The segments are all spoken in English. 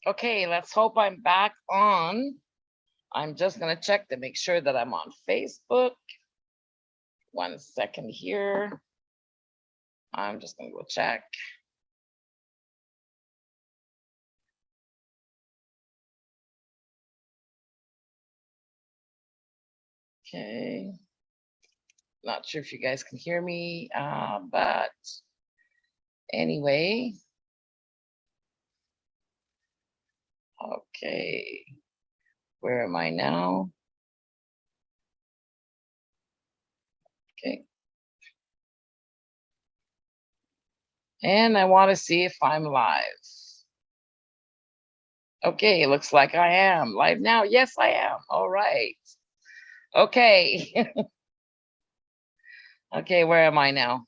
Okay, let's hope I'm back on. I'm just gonna check to make sure that I'm on Facebook. 1 second here. I'm just gonna go check. Okay. Not sure if you guys can hear me, but anyway. Okay. Where am I now? Okay. And I want to see if I'm live. Okay, looks like I am live now. Yes, I am. All right. Okay. Okay, where am I now?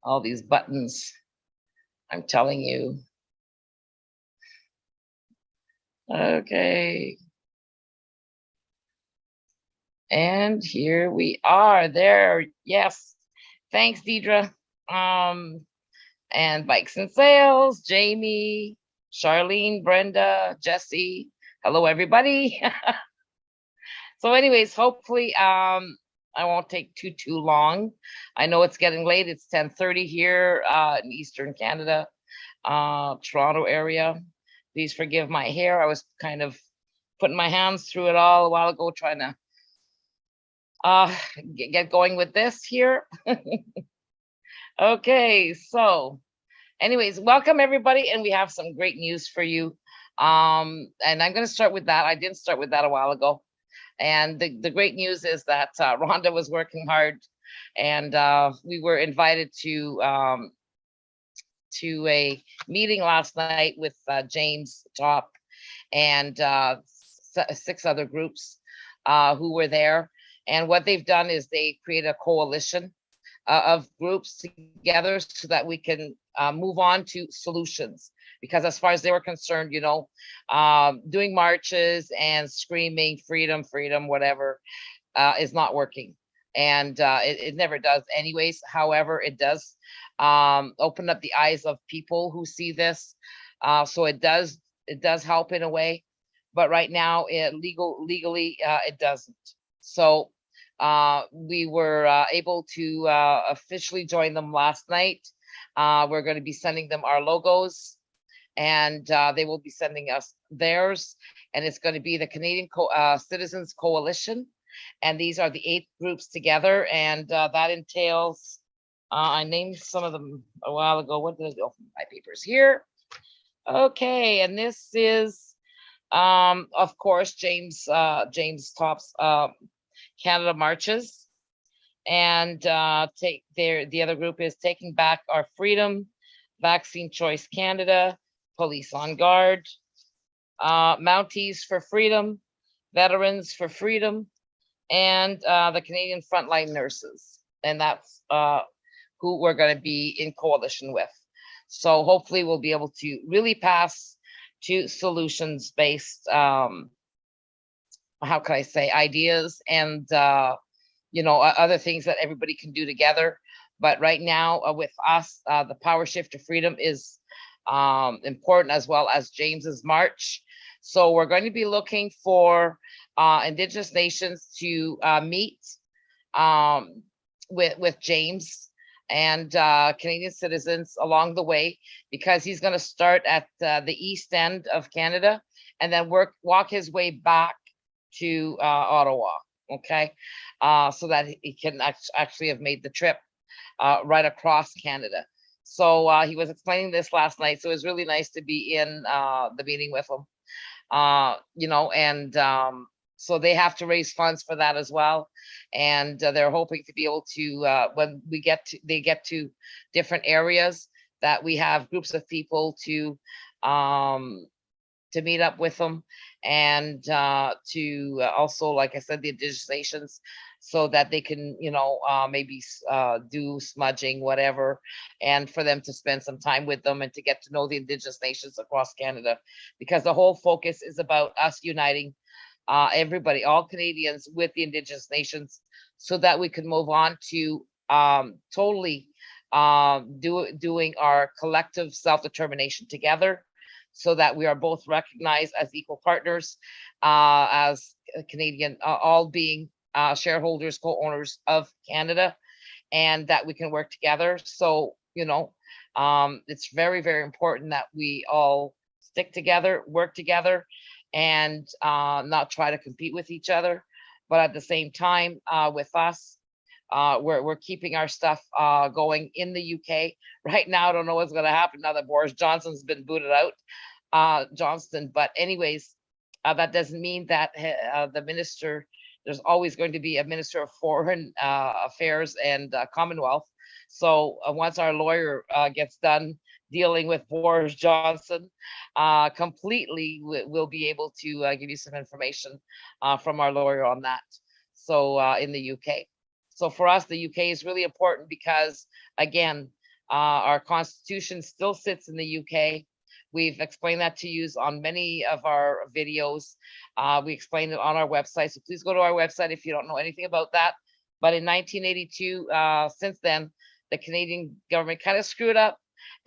All these buttons. I'm telling you. Okay. And here we are there. Yes. Thanks, Deidre. And Bikes and Sales, Jamie, Charlene, Brenda, Jesse. Hello, everybody. So anyways, hopefully I won't take too long. I know it's getting late. It's 10:30 here in Eastern Canada, Toronto area. Please forgive my hair. I was kind of putting my hands through it all a while ago, trying to get going with this here. Okay, so anyways, welcome everybody, and we have some great news for you. And I'm going to start with that. I didn't start with that a while ago. And the great news is that Rhonda was working hard, and we were invited to a meeting last night with James Top and 6 other groups who were there. And what they've done is they created a coalition of groups together so that we can move on to solutions. Because as far as they were concerned, doing marches and screaming freedom, freedom, whatever, is not working. And it never does anyways. However, it does open up the eyes of people who see this. So it does help in a way. But right now, legally, it doesn't. So we were able to officially join them last night. We're going to be sending them our logos, and they will be sending us theirs. And it's going to be the Canadian Citizens Coalition. And these are the 8 groups together. And that entails, I named some of them a while ago. What did I do? My papers here. Okay, and this is, of course, James Top's Canada Marches, and the other group is Taking Back Our Freedom, Vaccine Choice Canada, Police on Guard, Mounties for Freedom, Veterans for Freedom, and the Canadian Frontline Nurses. And that's who we're going to be in coalition with. So hopefully we'll be able to really pass to solutions-based, how can I say, ideas and, other things that everybody can do together. But right now with us, the Power Shift to Freedom is important, as well as James's March. So we're going to be looking for Indigenous nations to meet with James and Canadian citizens along the way, because he's going to start at the east end of Canada and then walk his way back to Ottawa. Okay, so that he can actually have made the trip right across Canada. So he was explaining this last night. So it was really nice to be in the meeting with him. And so they have to raise funds for that as well. And they're hoping to be able to, when they get to different areas, that we have groups of people to meet up with them, and to also, like I said, the Indigenous nations, so that they can, maybe do smudging, whatever, and for them to spend some time with them and to get to know the Indigenous nations across Canada, because the whole focus is about us uniting everybody, all Canadians, with the Indigenous nations, so that we can move on to totally doing our collective self-determination together, so that we are both recognized as equal partners, as Canadian, all being shareholders, co-owners of Canada, and that we can work together. So, it's very, very important that we all stick together, work together, and not try to compete with each other. But at the same time, with us, we're keeping our stuff going in the UK right now. I don't know what's going to happen now that Boris Johnson's been booted out, Johnston. But anyways, that doesn't mean that the minister. There's always going to be a minister of foreign affairs and Commonwealth. So once our lawyer gets done dealing with Boris Johnson completely, we'll be able to give you some information from our lawyer on that. So in the UK. So for us, the UK is really important because, again, our constitution still sits in the UK. We've explained that to you on many of our videos. We explained it on our website. So please go to our website if you don't know anything about that. But in 1982, since then, the Canadian government kind of screwed up,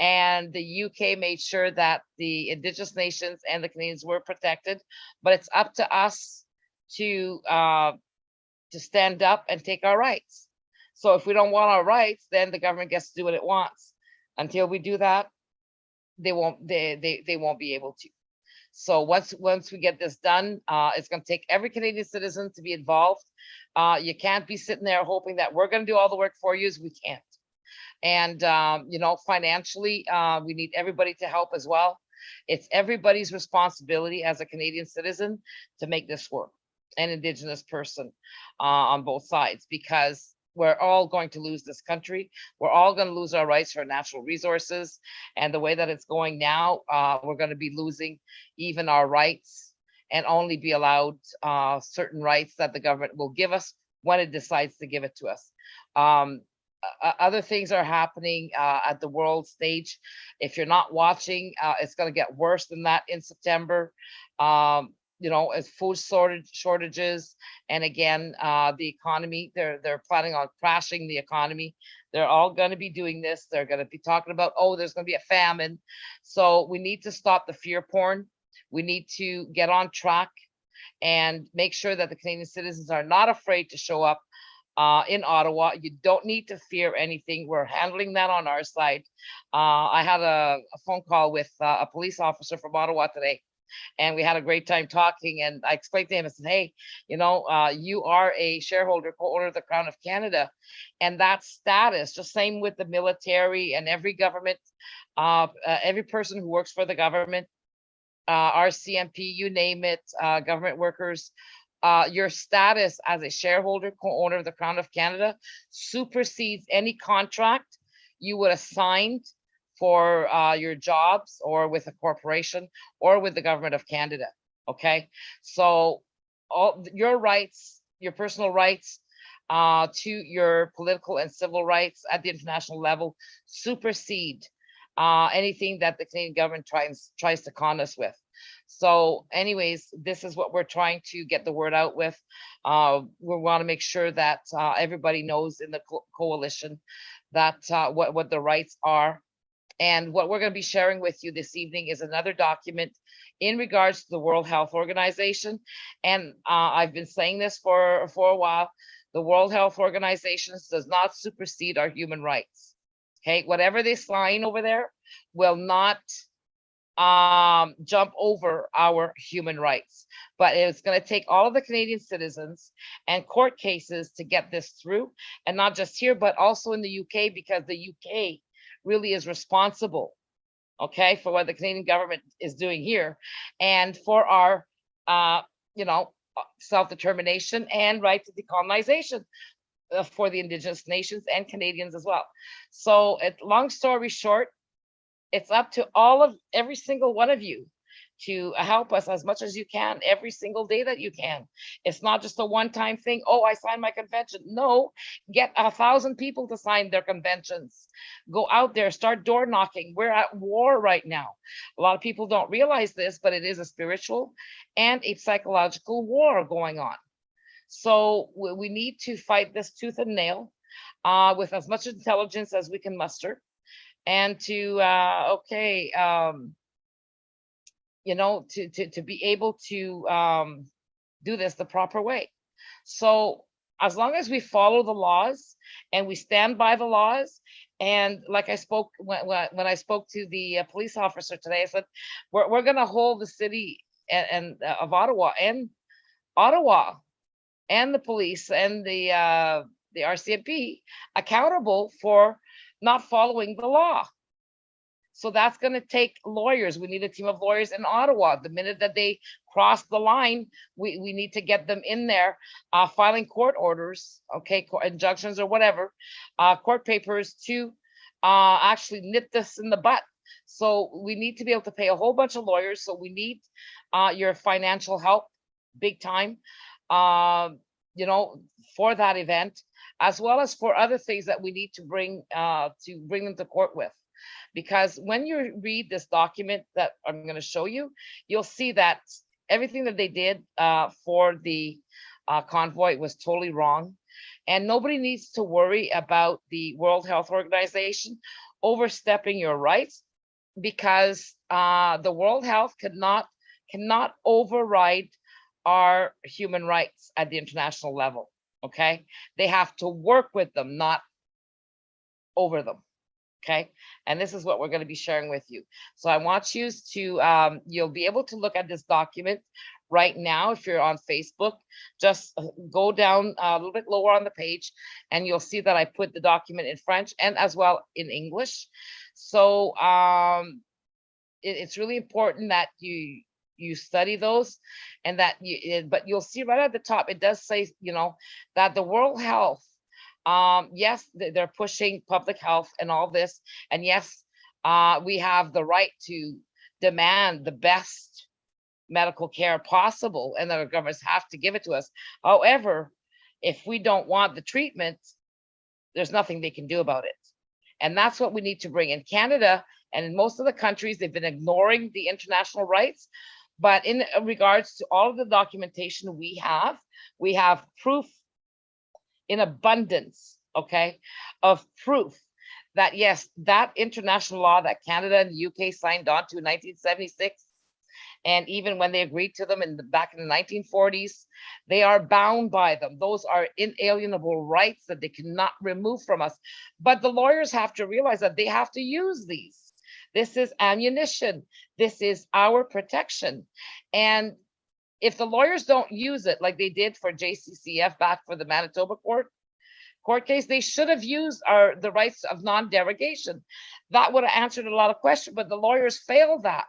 and the UK made sure that the Indigenous nations and the Canadians were protected. But it's up to us to stand up and take our rights. So if we don't want our rights, then the government gets to do what it wants. Until we do that, they won't be able to. So once we get this done, it's going to take every Canadian citizen to be involved. You can't be sitting there hoping that we're going to do all the work for you. We can't. And financially, we need everybody to help as well. It's everybody's responsibility as a Canadian citizen to make this work, an Indigenous person on both sides, because we're all going to lose this country. We're all going to lose our rights for natural resources. And the way that it's going now, we're going to be losing even our rights and only be allowed certain rights that the government will give us when it decides to give it to us. Other things are happening at the world stage. If you're not watching, it's going to get worse than that in September. As food shortages, and again, the economy, they're planning on crashing the economy. They're all going to be doing this. They're going to be talking about, oh, there's going to be a famine. So we need to stop the fear porn. We need to get on track and make sure that the Canadian citizens are not afraid to show up in Ottawa. You don't need to fear anything. We're handling that on our side. I had a phone call with a police officer from Ottawa today, and we had a great time talking. And I explained to him, I said, hey, you are a shareholder, co-owner of the Crown of Canada. And that status, just same with the military and every government, every person who works for the government, RCMP, you name it, government workers, your status as a shareholder, co-owner of the Crown of Canada supersedes any contract you would have signed for your jobs or with a corporation or with the government of Canada. Okay, so all your rights, your personal rights to your political and civil rights at the international level supersede anything that the Canadian government tries to con us with. So anyways, this is what we're trying to get the word out with. We want to make sure that everybody knows in the coalition that what the rights are. And what we're going to be sharing with you this evening is another document in regards to the World Health Organization. And I've been saying this for a while. The World Health Organization does not supersede our human rights. Okay, whatever they sign over there will not jump over our human rights. But it's going to take all of the Canadian citizens and court cases to get this through. And not just here, but also in the UK, because the UK really is responsible, okay, for what the Canadian government is doing here, and for our, self-determination and right to decolonization for the Indigenous nations and Canadians as well. So, long story short, it's up to every single one of you to help us as much as you can every single day that you can. It's not just a one-time thing. Oh, I signed my convention. No, get 1,000 people to sign their conventions. Go out there, start door knocking. We're at war right now. A lot of people don't realize this, but it is a spiritual and a psychological war going on. So we need to fight this tooth and nail with as much intelligence as we can muster, and to to be able to do this the proper way. So as long as we follow the laws and we stand by the laws, and like I spoke when I spoke to the police officer today, I said we're going to hold the city of Ottawa and the police and the RCMP accountable for not following the law. So that's going to take lawyers. We need a team of lawyers in Ottawa. The minute that they cross the line, we need to get them in there, filing court orders, okay, injunctions or whatever, court papers to actually nip this in the butt. So we need to be able to pay a whole bunch of lawyers. So we need your financial help, big time, for that event, as well as for other things that we need to bring them to court with. Because when you read this document that I'm going to show you, you'll see that everything that they did for the convoy was totally wrong. And nobody needs to worry about the World Health Organization overstepping your rights, because the World Health cannot override our human rights at the international level. Okay, they have to work with them, not over them. Okay, and this is what we're going to be sharing with you. So I want you to you'll be able to look at this document right now. If you're on Facebook, just go down a little bit lower on the page and you'll see that I put the document in French and as well in English. So it's really important that you study those, and that but you'll see right at the top it does say that the World Health, yes, they're pushing public health and all this, and yes, we have the right to demand the best medical care possible, and that our governments have to give it to us. However, if we don't want the treatment, there's nothing they can do about it. And that's what we need to bring in Canada. And in most of the countries, they've been ignoring the international rights. But in regards to all of the documentation we have proof in abundance, okay, of proof that yes, that international law that Canada and the UK signed on to in 1976, and even when they agreed to them back in the 1940s, they are bound by them. Those are inalienable rights that they cannot remove from us. But the lawyers have to realize that they have to use these. This is ammunition. This is our protection. And if the lawyers don't use it like they did for JCCF back for the Manitoba court case, they should have used the rights of non-derogation. That would have answered a lot of questions, but the lawyers failed that.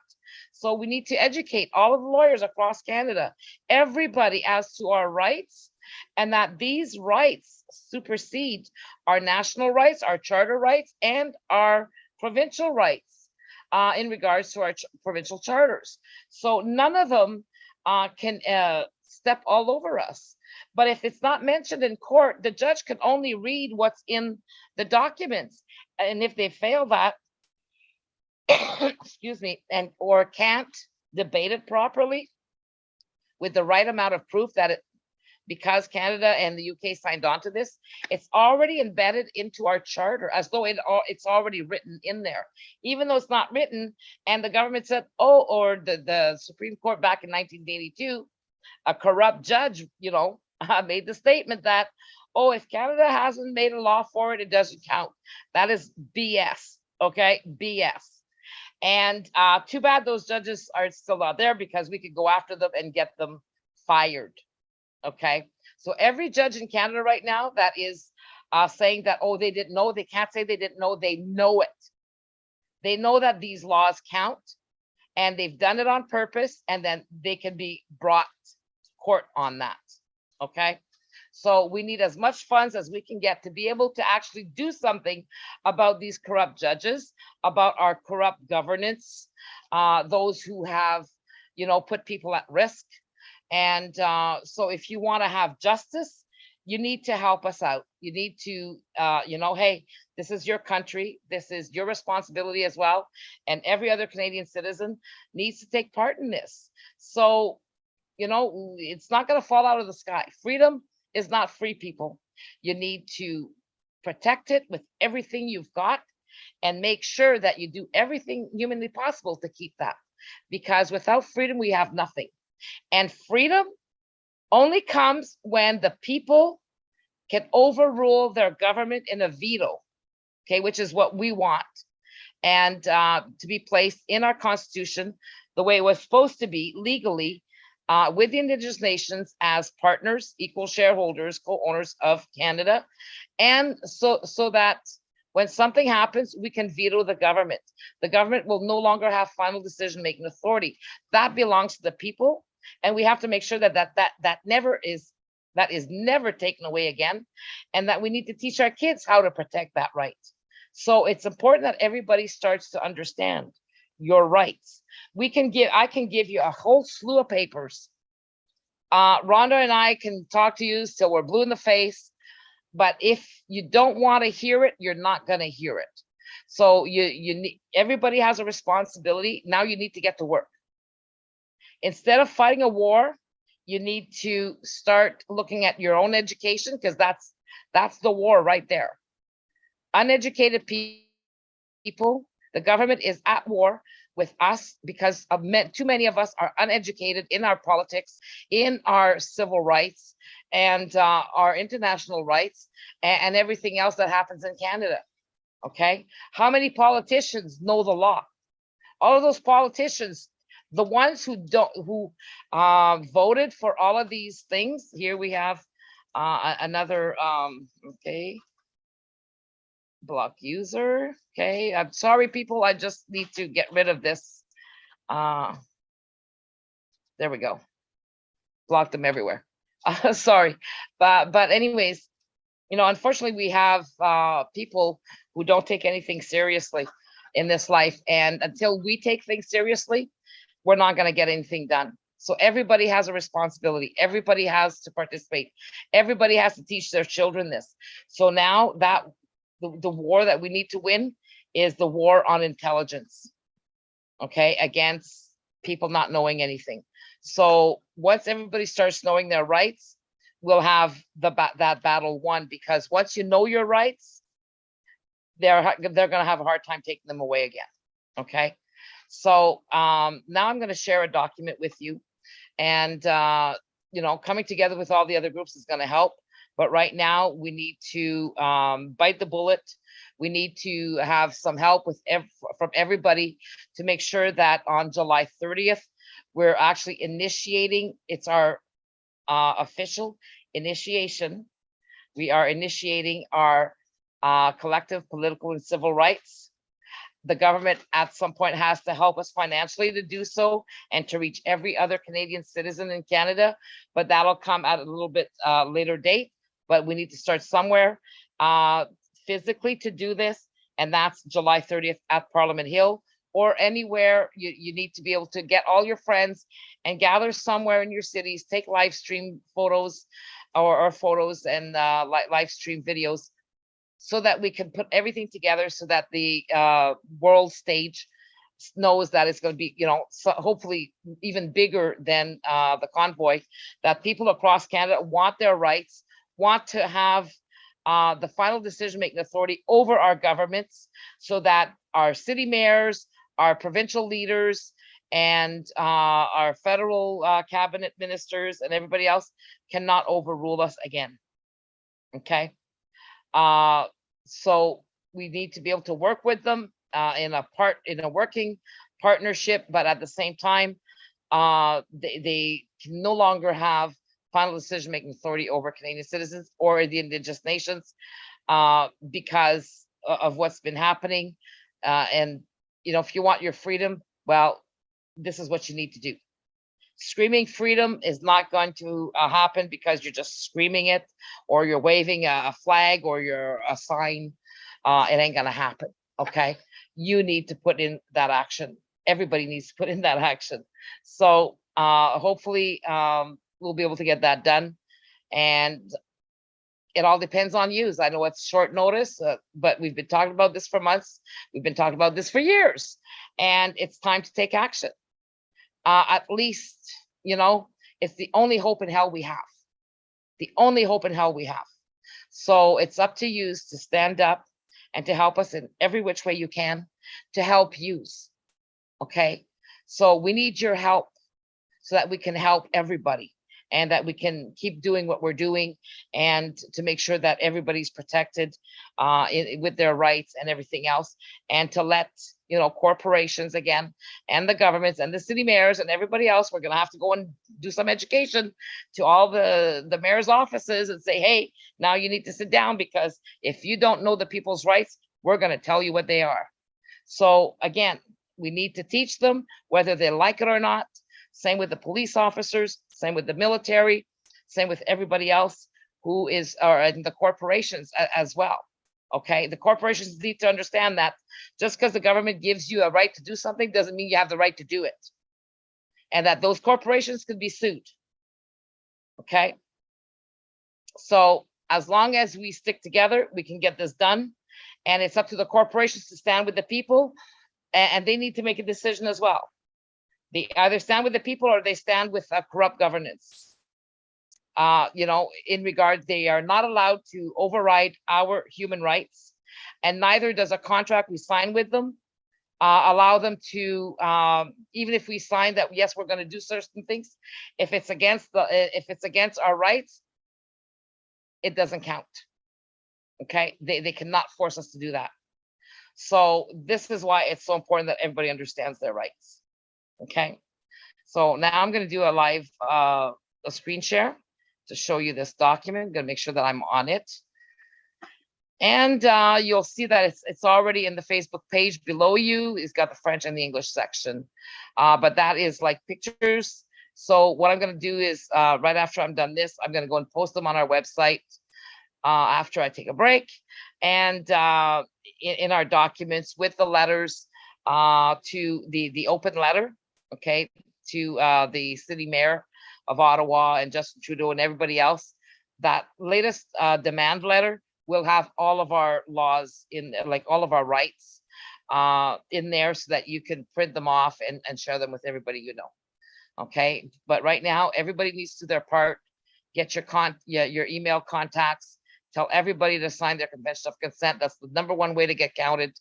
So we need to educate all of the lawyers across Canada, everybody, as to our rights, and that these rights supersede our national rights, our charter rights, and our provincial rights in regards to our provincial charters. So none of them can step all over us. But if it's not mentioned in court, the judge can only read what's in the documents. And if they fail that, excuse me, or can't debate it properly with the right amount of proof that because Canada and the UK signed on to this, it's already embedded into our charter as though it's already written in there, even though it's not written. And the government said, or the Supreme Court back in 1982, a corrupt judge, made the statement that, if Canada hasn't made a law for it, it doesn't count. That is BS, okay? BS. And too bad those judges are still out there, because we could go after them and get them fired. Okay, so every judge in Canada right now that is saying that, they didn't know, they can't say they didn't know, they know it. They know that these laws count, and they've done it on purpose, and then they can be brought to court on that. Okay, so we need as much funds as we can get to be able to actually do something about these corrupt judges, about our corrupt governance, those who have, put people at risk. And so if you want to have justice, you need to help us out. You need to, hey, this is your country. This is your responsibility as well. And every other Canadian citizen needs to take part in this. So, it's not going to fall out of the sky. Freedom is not free, people. You need to protect it with everything you've got and make sure that you do everything humanly possible to keep that. because without freedom, we have nothing. And freedom only comes when the people can overrule their government in a veto, okay, which is what we want. And to be placed in our constitution the way it was supposed to be legally, with the Indigenous nations as partners, equal shareholders, co-owners of Canada. And so that when something happens, we can veto the government. The government will no longer have final decision-making authority. That belongs to the people. And we have to make sure that that is never taken away again. And that we need to teach our kids how to protect that right. So it's important that everybody starts to understand your rights. I can give you a whole slew of papers. Rhonda and I can talk to you till we're blue in the face, but if you don't want to hear it, you're not going to hear it. So you need, everybody has a responsibility. Now you need to get to work. Instead of fighting a war, you need to start looking at your own education, because that's the war right there. Uneducated people, the government is at war with us because too many of us are uneducated in our politics, in our civil rights, and our international rights, and everything else that happens in Canada. Okay, how many politicians know the law? All of those politicians, the ones who voted for all of these things. Here we have another okay, block user. Okay, I'm sorry, people. I just need to get rid of this. There we go. Block them everywhere. Sorry, but anyways, unfortunately, we have people who don't take anything seriously in this life, and until we take things seriously, we're not going to get anything done. So everybody has a responsibility. Everybody has to participate. Everybody has to teach their children this. So now that the war that we need to win is the war on intelligence, okay, against people not knowing anything. So once everybody starts knowing their rights, we'll have that battle won, because once you know your rights, they're going to have a hard time taking them away again. Okay, so now I'm going to share a document with you, and coming together with all the other groups is going to help. But right now we need to bite the bullet. We need to have some help from everybody to make sure that on July 30th, we're actually initiating. It's our official initiation. We are initiating our collective political and civil rights. The government at some point has to help us financially to do so and to reach every other Canadian citizen in Canada, but that'll come at a little bit later date. But we need to start somewhere physically to do this, and that's July 30th at Parliament Hill, or anywhere you need to be able to get all your friends and gather somewhere in your cities, take live stream photos or photos and live stream videos, so that we can put everything together, so that the world stage knows that it's going to be, so hopefully even bigger than the convoy, that people across Canada want their rights, want to have the final decision-making authority over our governments, so that our city mayors, our provincial leaders, and our federal cabinet ministers and everybody else cannot overrule us again. Okay. So we need to be able to work with them in a working partnership, but at the same time, they can no longer have final decision-making authority over Canadian citizens or the Indigenous nations because of what's been happening. And if you want your freedom, well, this is what you need to do. Screaming freedom is not going to happen because you're just screaming it, or you're waving a flag, or you're a sign. It ain't gonna happen. Okay, you need to put in that action. Everybody needs to put in that action. So hopefully we'll be able to get that done, and it all depends on you. I know it's short notice, but we've been talking about this for months. We've been talking about this for years, and it's time to take action. At least, it's the only hope in hell we have. The only hope in hell we have. So it's up to you to stand up and to help us in every which way you can to help use. Okay. So we need your help so that we can help everybody and that we can keep doing what we're doing and to make sure that everybody's protected with their rights and everything else, and to let corporations again and the governments and the city mayors and everybody else, we're going to have to go and do some education to all the mayor's offices and say, hey, now you need to sit down, because if you don't know the people's rights, we're going to tell you what they are. So again, we need to teach them whether they like it or not. Same with the police officers, same with the military, same with everybody else who is, or in the corporations as well. Okay, the corporations need to understand that just because the government gives you a right to do something doesn't mean you have the right to do it, and that those corporations could be sued. Okay, so as long as we stick together, we can get this done, and it's up to the corporations to stand with the people, and they need to make a decision as well. They either stand with the people or they stand with a corrupt governance. In regard, they are not allowed to override our human rights, and neither does a contract we sign with them allow them to, even if we sign that, yes, we're going to do certain things, if it's against our rights, it doesn't count. Okay, they cannot force us to do that. So this is why it's so important that everybody understands their rights. Okay, so now I'm going to do a live a screen share to show you this document. I'm going to make sure that I'm on it, and you'll see that it's already in the Facebook page below you. It's got the French and the English section, but that is like pictures. So what I'm going to do is right after I'm done this, I'm going to go and post them on our website after I take a break, and in our documents with the letters to the open letter, okay, to the city mayor of Ottawa and Justin Trudeau and everybody else. That latest demand letter will have all of our laws in, like all of our rights in there, so that you can print them off and share them with everybody you know. Okay, but right now everybody needs to do their part. Get your email contacts. Tell everybody to sign their convention of consent. That's the #1 way to get counted,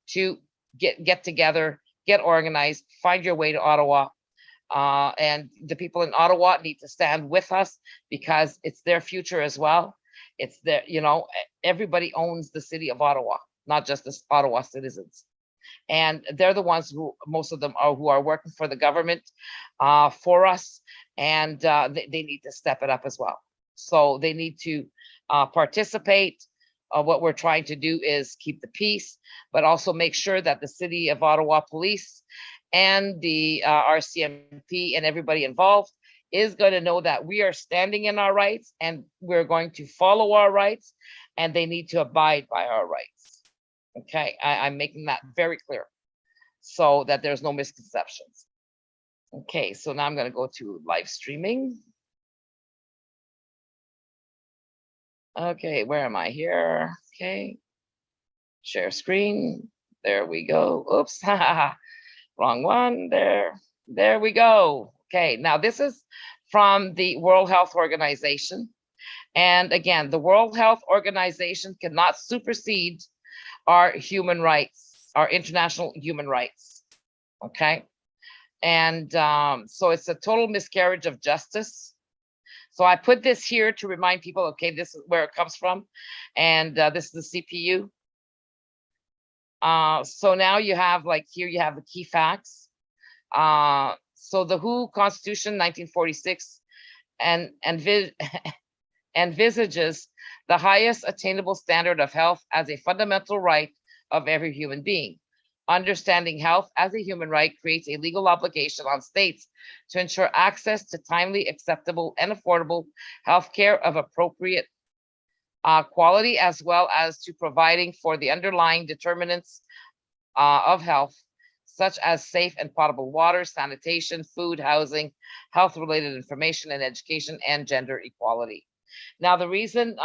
to get together, get organized, find your way to Ottawa. And the people in Ottawa need to stand with us, because it's their future as well. It's their, everybody owns the city of Ottawa, not just the Ottawa citizens. And they're the ones who, most of them are, who are working for the government for us. And they need to step it up as well. So they need to participate. What we're trying to do is keep the peace, but also make sure that the city of Ottawa police and the RCMP and everybody involved is going to know that we are standing in our rights, and we're going to follow our rights, and they need to abide by our rights. Okay, I'm making that very clear so that there's no misconceptions. Okay, so now I'm going to go to live streaming. Okay, where am I here? Okay, share screen. There we go. Oops, wrong one. There we go. Okay, now this is from the World Health Organization. And again, the World Health Organization cannot supersede our human rights, our international human rights. Okay, and so it's a total miscarriage of justice. So I put this here to remind people, okay, this is where it comes from, and this is the CPU. So now you have, like, here you have the key facts. So the WHO Constitution 1946 envisages the highest attainable standard of health as a fundamental right of every human being. Understanding health as a human right creates a legal obligation on states to ensure access to timely, acceptable, and affordable health care of appropriate quality, as well as to providing for the underlying determinants of health, such as safe and potable water, sanitation, food, housing, health-related information and education, and gender equality. Now, the reason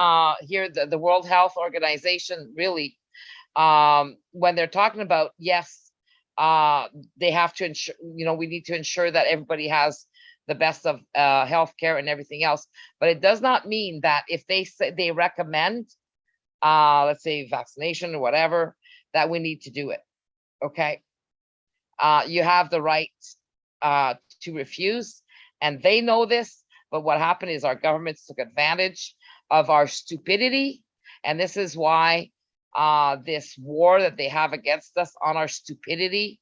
here, the World Health Organization really, when they're talking about, yes, they have to ensure, we need to ensure that everybody has the best of healthcare and everything else. But it does not mean that if they say they recommend, let's say vaccination or whatever, that we need to do it. Okay. You have the right to refuse, and they know this. But what happened is our governments took advantage of our stupidity, and this is why this war that they have against us on our stupidity,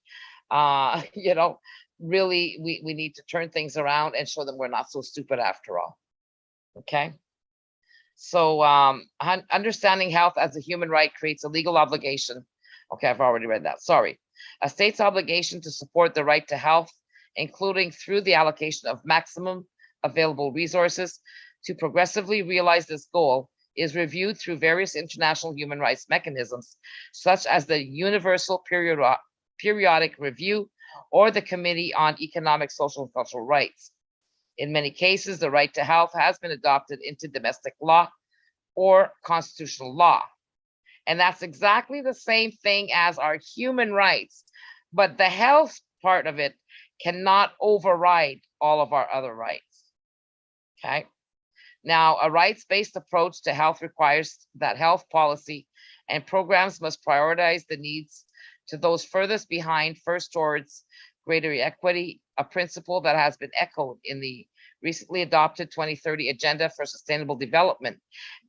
you know, really we need to turn things around and show them we're not so stupid after all. Okay. So understanding health as a human right creates a legal obligation. Okay, I've already read that. Sorry. A state's obligation to support the right to health, including through the allocation of maximum available resources to progressively realize this goal, is reviewed through various international human rights mechanisms, such as the Universal Periodic Review or the Committee on Economic, Social, and Cultural Rights. In many cases, the right to health has been adopted into domestic law or constitutional law. And that's exactly the same thing as our human rights. But the health part of it cannot override all of our other rights. Okay. Now, a rights-based approach to health requires that health policy and programs must prioritize the needs to those furthest behind, first towards greater equity, a principle that has been echoed in the recently adopted 2030 Agenda for Sustainable Development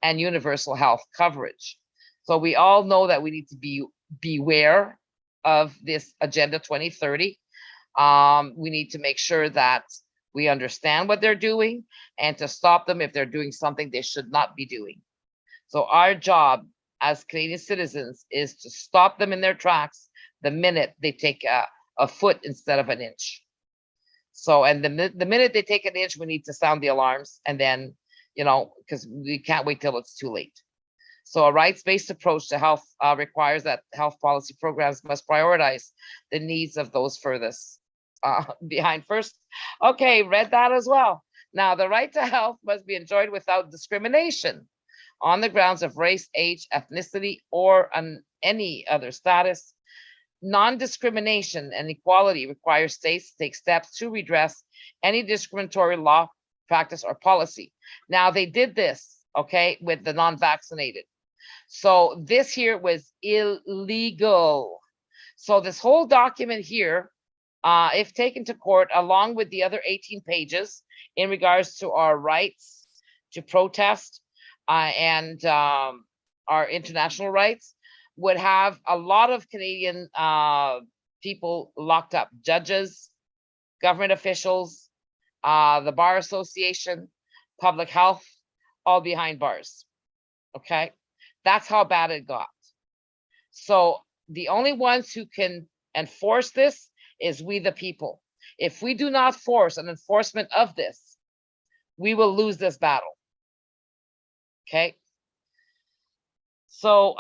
and Universal Health Coverage. So we all know that we need to beware of this Agenda 2030. We need to make sure that we understand what they're doing and to stop them if they're doing something they should not be doing. So our job as Canadian citizens is to stop them in their tracks the minute they take a foot instead of an inch. So, and the minute they take an inch, we need to sound the alarms, and then, you know, because we can't wait till it's too late. So a rights-based approach to health requires that health policy programs must prioritize the needs of those furthest behind first. Okay, read that as well. Now, the right to health must be enjoyed without discrimination on the grounds of race, age, ethnicity, or on any other status. Non-discrimination and equality require states to take steps to redress any discriminatory law, practice, or policy. Now, they did this, okay, with the non-vaccinated. So this here was illegal. So this whole document here, if taken to court, along with the other 18 pages in regards to our rights to protest and our international rights, would have a lot of Canadian people locked up, judges, government officials, the Bar Association, public health, all behind bars. Okay, that's how bad it got. So the only ones who can enforce this is we the people. If we do not force an enforcement of this, we will lose this battle. Okay. So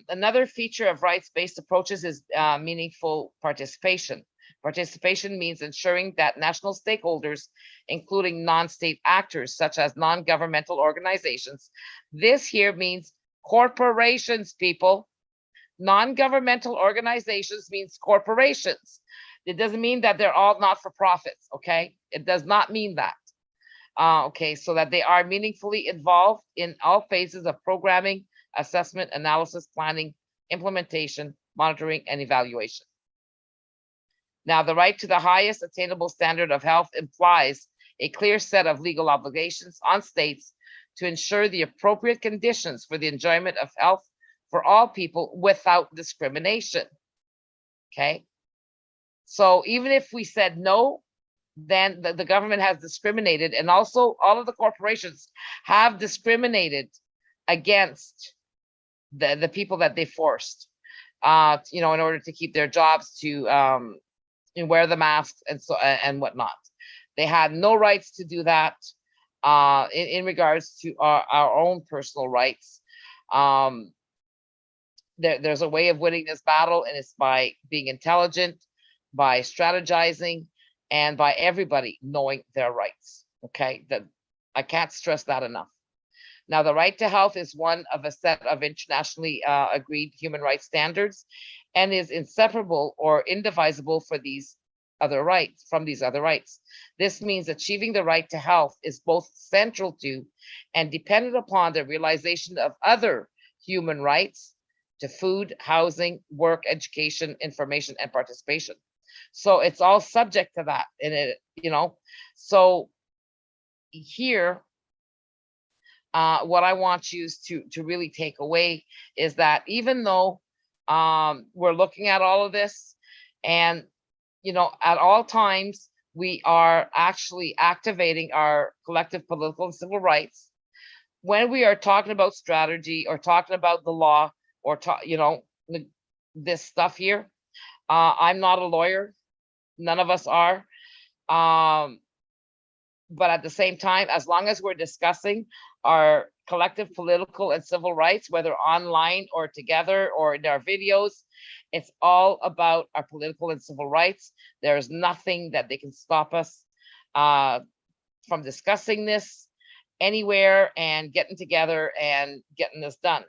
another feature of rights-based approaches is meaningful participation. Participation means ensuring that national stakeholders, including non-state actors such as non-governmental organizations, this here means corporations, people. Non-governmental organizations means corporations. It doesn't mean that they're all not-for-profits, okay? It does not mean that. Okay, so that they are meaningfully involved in all phases of programming, assessment, analysis, planning, implementation, monitoring, and evaluation. Now, the right to the highest attainable standard of health implies a clear set of legal obligations on states to ensure the appropriate conditions for the enjoyment of health for all people without discrimination. Okay. So even if we said no, then the government has discriminated, and also all of the corporations have discriminated against the people that they forced, you know, in order to keep their jobs, to wear the masks and so and whatnot. They had no rights to do that in regards to our own personal rights. There's a way of winning this battle, and it's by being intelligent, by strategizing, and by everybody knowing their rights. Okay, that I can't stress that enough. Now, the right to health is one of a set of internationally agreed human rights standards, and is inseparable or indivisible for these other rights, from these other rights. This means achieving the right to health is both central to and dependent upon the realization of other human rights to food, housing, work, education, information, and participation. So it's all subject to that. And so here, what I want you to really take away is that even though we're looking at all of this, and at all times we are actually activating our collective political and civil rights, when we are talking about strategy or talking about the law or this stuff here, I'm not a lawyer, none of us are, but at the same time, as long as we're discussing our collective political and civil rights, whether online or together or in our videos, it's all about our political and civil rights. There's nothing that they can stop us from discussing this anywhere and getting together and getting this done.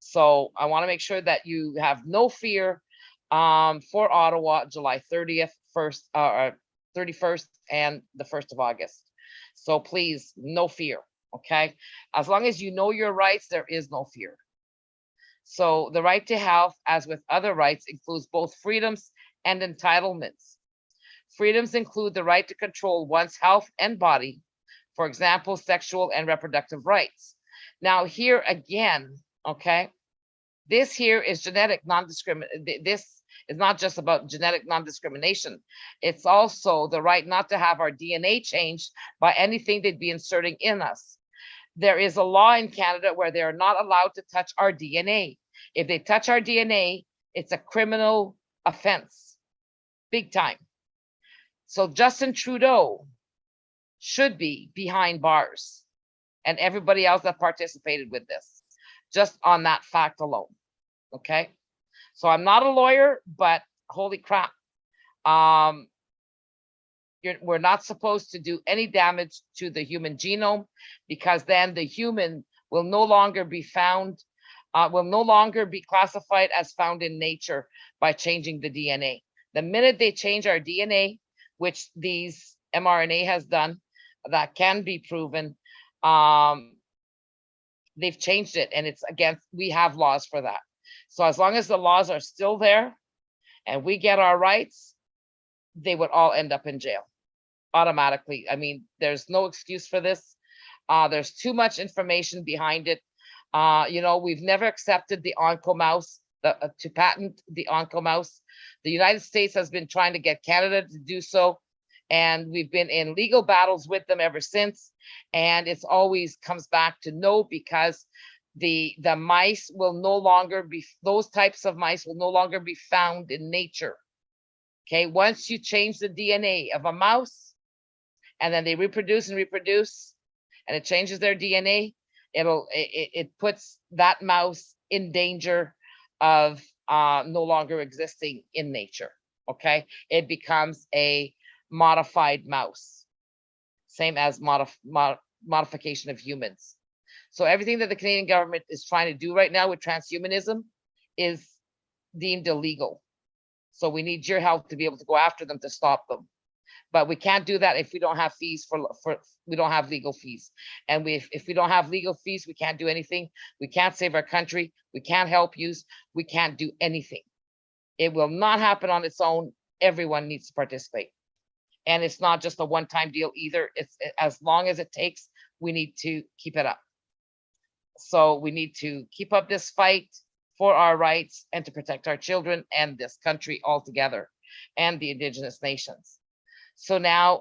So I want to make sure that you have no fear for Ottawa, July 30th, 31st, and the 1st of August. So please, no fear, okay? As long as you know your rights, there is no fear. So the right to health, as with other rights, includes both freedoms and entitlements. Freedoms include the right to control one's health and body, for example, sexual and reproductive rights. Now here again, okay, this here is genetic non-discrimination. This is not just about genetic non-discrimination. It's also the right not to have our DNA changed by anything they'd be inserting in us. There is a law in Canada where they are not allowed to touch our DNA. If they touch our DNA, it's a criminal offense, big time. So Justin Trudeau should be behind bars, and everybody else that participated with this, just on that fact alone. Okay, so I'm not a lawyer, but holy crap, we're not supposed to do any damage to the human genome, because then the human will no longer be found, will no longer be classified as found in nature by changing the DNA. The minute they change our DNA, which these mRNA has done, that can be proven, they've changed it, and it's against, we have laws for that. So as long as the laws are still there and we get our rights, they would all end up in jail automatically. I mean, there's no excuse for this. There's too much information behind it. We've never accepted the oncomouse, to patent the oncomouse. The United States has been trying to get Canada to do so, and we've been in legal battles with them ever since, and it's always comes back to no, because the mice will no longer be, those types of mice will no longer be found in nature. Okay, once you change the DNA of a mouse and then they reproduce and reproduce and it changes their DNA, it puts that mouse in danger of no longer existing in nature. Okay, it becomes a modified mouse, same as modification of humans. So everything that the Canadian government is trying to do right now with transhumanism is deemed illegal. So we need your help to be able to go after them, to stop them. But we can't do that if we don't have fees we don't have legal fees. And if we don't have legal fees, we can't do anything. We can't save our country. We can't help you. We can't do anything. It will not happen on its own. Everyone needs to participate. And it's not just a one-time deal either. It's as long as it takes, we need to keep it up. So we need to keep up this fight for our rights and to protect our children and this country altogether, and the Indigenous nations. So now,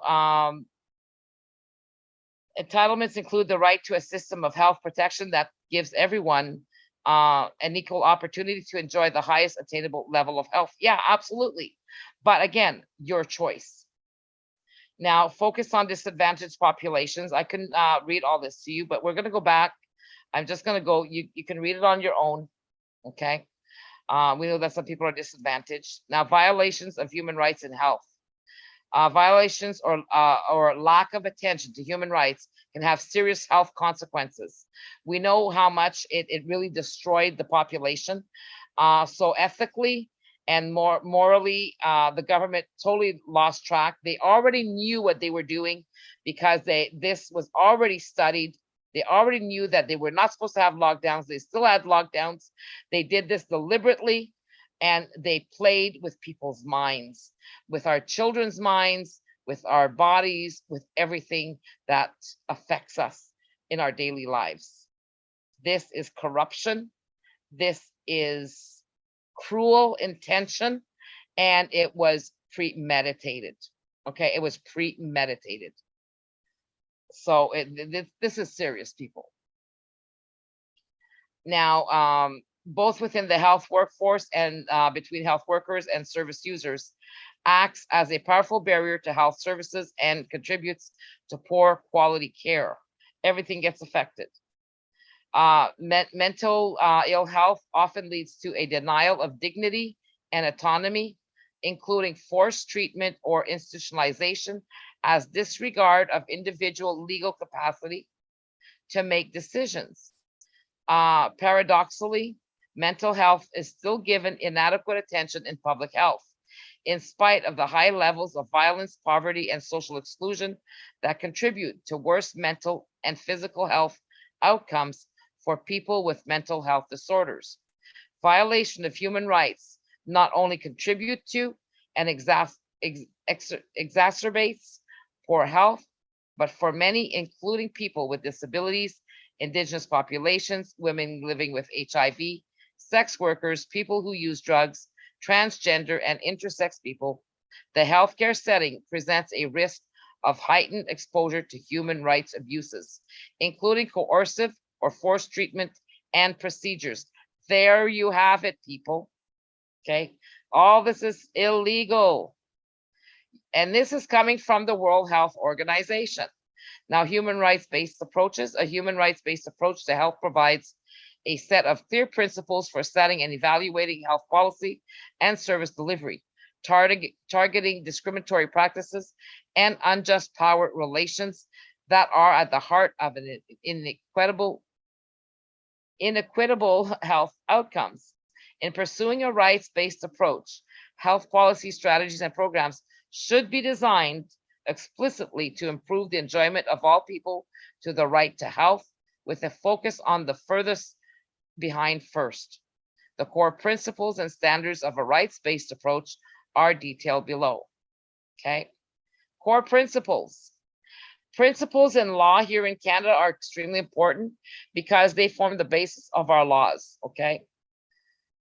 entitlements include the right to a system of health protection that gives everyone an equal opportunity to enjoy the highest attainable level of health. Yeah, absolutely. But again, your choice. Now, focus on disadvantaged populations. I couldn't read all this to you, but we're going to go back. I'm just going to go, you can read it on your own. Okay. We know that some people are disadvantaged. Now, violations of human rights and health. Violations or lack of attention to human rights can have serious health consequences. We know how much it really destroyed the population. So ethically and morally, the government totally lost track. They already knew what they were doing, because this was already studied. They already knew that they were not supposed to have lockdowns. They still had lockdowns. They did this deliberately. And they played with people's minds, with our children's minds, with our bodies, with everything that affects us in our daily lives. This is corruption. This is cruel intention, and it was premeditated. Okay, it was premeditated. So this is serious, people. Now, both within the health workforce and between health workers and service users, acts as a powerful barrier to health services and contributes to poor quality care. Everything gets affected. Mental ill health often leads to a denial of dignity and autonomy, including forced treatment or institutionalization, as disregard of individual legal capacity to make decisions. Paradoxically, mental health is still given inadequate attention in public health, in spite of the high levels of violence, poverty, and social exclusion that contribute to worse mental and physical health outcomes for people with mental health disorders. Violation of human rights not only contribute to and exacerbates poor health, but for many, including people with disabilities, indigenous populations, women living with HIV, sex workers, people who use drugs, transgender and intersex people, the healthcare setting presents a risk of heightened exposure to human rights abuses, including coercive or forced treatment and procedures. There you have it, people. Okay, all this is illegal. And this is coming from the World Health Organization. Now, a human rights-based approach to health provides a set of clear principles for setting and evaluating health policy and service delivery, targeting discriminatory practices and unjust power relations that are at the heart of an inequitable health outcomes. In pursuing a rights-based approach, health policy strategies and programs should be designed explicitly to improve the enjoyment of all people to the right to health, with a focus on the furthest behind first. The core principles and standards of a rights-based approach are detailed below. Okay, core principles. Principles in law here in Canada are extremely important because they form the basis of our laws. Okay,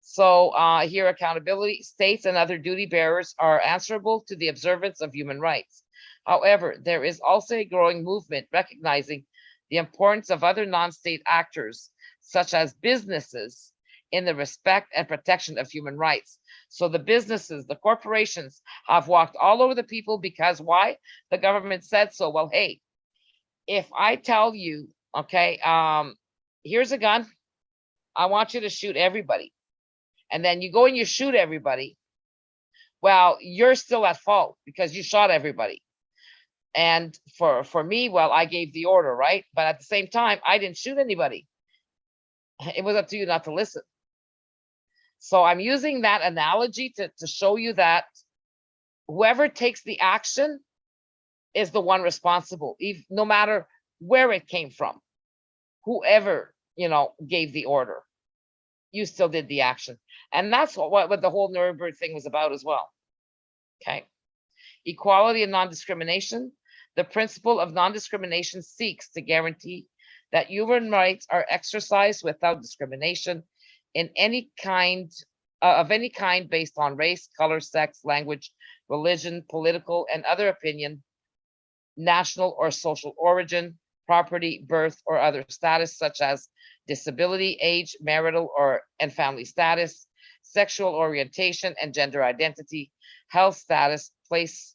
so here, accountability. States and other duty bearers are answerable to the observance of human rights. However, there is also a growing movement recognizing the importance of other non-state actors, such as businesses, in the respect and protection of human rights. So the businesses, the corporations have walked all over the people because why? The government said so. Well, hey, if I tell you, okay, here's a gun, I want you to shoot everybody. And then you go and you shoot everybody. Well, you're still at fault because you shot everybody. And for me, well, I gave the order, right? But at the same time, I didn't shoot anybody. It was up to you not to listen. So I'm using that analogy to show you that whoever takes the action is the one responsible, no matter where it came from. Whoever, gave the order, you still did the action. And that's what the whole Nuremberg thing was about as well. Okay. Equality and non-discrimination. The principle of non-discrimination seeks to guarantee that human rights are exercised without discrimination in any kind based on race, color, sex, language, religion, political, and other opinion, national or social origin, property, birth, or other status, such as disability, age, marital and family status, sexual orientation and gender identity, health status, place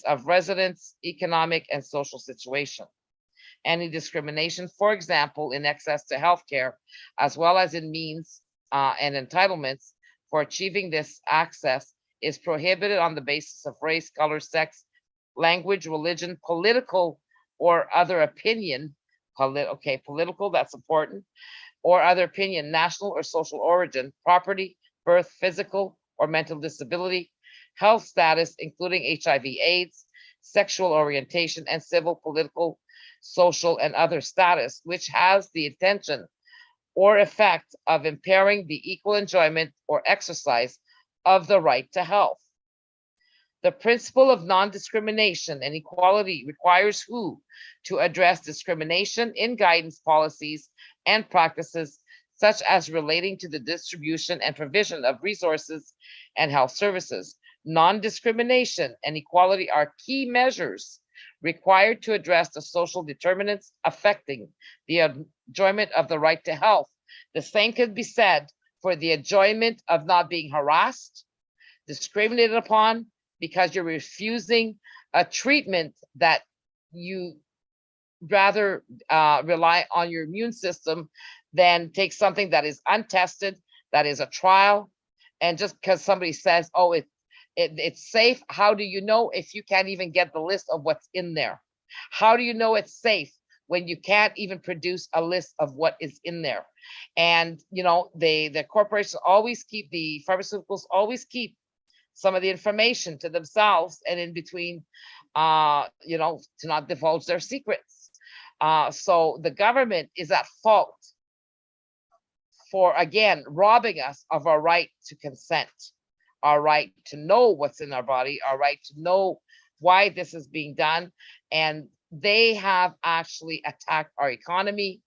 of residence, economic and social situation. Any discrimination, for example, in access to healthcare, as well as in means and entitlements for achieving this access, is prohibited on the basis of race, color, sex, language, religion, political or other opinion. Political, that's important, or other opinion, national or social origin, property, birth, physical or mental disability, health status, including HIV/AIDS, sexual orientation, and civil, political, social, and other status, which has the intention or effect of impairing the equal enjoyment or exercise of the right to health. The principle of non-discrimination and equality requires WHO to address discrimination in guidance policies and practices such as relating to the distribution and provision of resources and health services. Non-discrimination and equality are key measures required to address the social determinants affecting the enjoyment of the right to health. The same could be said for the enjoyment of not being harassed, discriminated upon, because you're refusing a treatment that you rather rely on your immune system than take something that is untested, that is a trial. And just because somebody says, oh, it's safe, how do you know if you can't even get the list of what's in there? How do you know it's safe when you can't even produce a list of what is in there? And the corporations always keep, the pharmaceuticals always keep some of the information to themselves, and in between, to not divulge their secrets. So the government is at fault for, again, robbing us of our right to consent, our right to know what's in our body, our right to know why this is being done. And they have actually attacked our economy